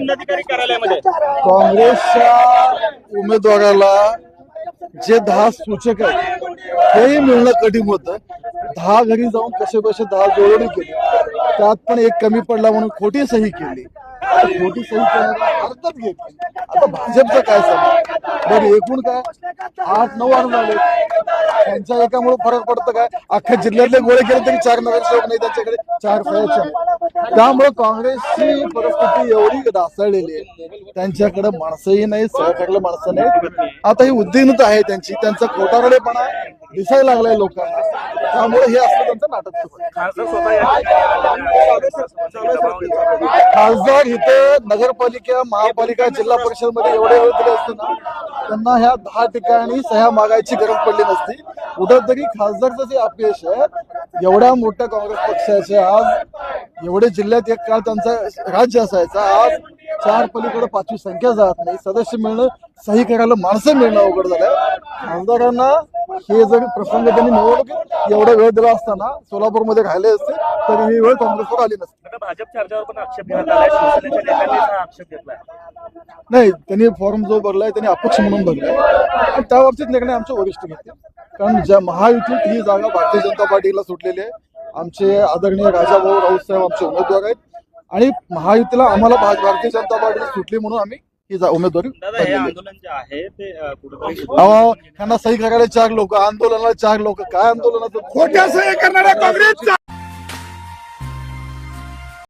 जिल्हाधिकारी कार्यालयामध्ये काँग्रेसच्या उमेदवाराला जे 10 सूचक आहेत तेही मिळणं कठीण होतं. 10 घरी जाऊन कसे 10 जोडणी केली, त्यात पण एक कमी पडला म्हणून खोटी सही केली. आता खोटी सही करायला हरकत घेतली. आता भाजपचं काय सांगा बरं, एकूण काय 8-9 अर्ज झाले, त्यांच्या एकामुळे फरक पडतं काय? अख्ख्या जिल्ह्यातले गोळे केले तरी 4 नगरसेवक नाही त्यांच्याकडे, 4 सह्याच्या. त्यामुळे काँग्रेसची परिस्थिती एवढी ढासळलेली आहे, त्यांच्याकडे माणसंही नाही, सहकार्याला माणसं नाही. आता ही उद्विग्नता आहे त्यांची, त्यांचा खोटारडेपणा दिसायला लागलाय लोकांना, त्यामुळे हे असलं त्यांचं नाटक सुरू आहे. खासदार इथे नगरपालिका, महापालिका, जिल्हा परिषद मध्ये एवढे वेळ दिले असते ना, त्यांना ह्या 10 ठिकाणी सह्या मागायची गरज पडली नसती. कुठंतरी खासदारचं जे अपयश आहे, एवढ्या मोठ्या काँग्रेस पक्षाचे आज एवढे जिल्ह्यात एक काळ त्यांचा राज्य असायचा, आज 4 पलीकडे 5वी संख्या जात नाही, सदस्य मिळणं, सही करायला माणसं मिळणं अवघड झालंय. खासदारांना हे जरी प्रसंग त्यांनी निवडणुकीत एवढा वेळ दिला असताना सोलापूरमध्ये राहिले असते तरी ही वेळ काँग्रेसवर आली नसते. भाजपच्या अर्जावर पण आक्षेप घेण्यात आलाय, शिवसेनेच्या नेत्यांनी हा आक्षेप घेतलाय. नाही, त्यांनी फॉर्म जो भरलाय त्यांनी अपक्ष म्हणून भरलाय आणि त्या बाबतीत निर्णय आमचे वरिष्ठ घेतले. कारण ज्या महायुतीत ही जागा भारतीय जनता पार्टीला सुटलेली आहे. आमचे आदरणीय राजाभाऊ राऊत साहेब आमचे उमेदवार आहेत आणि महायुतीला आम्हाला भारतीय जनता पार्टीला सुटली म्हणून आम्ही ही उमेदवारी हे आंदोलन जे आहे ते कुठेतरी त्यांना सही करायला 4 लोक, आंदोलनाला 4 लोक, काय आंदोलनाचं खोट्या सह्या करणाऱ्या काँग्रेसचा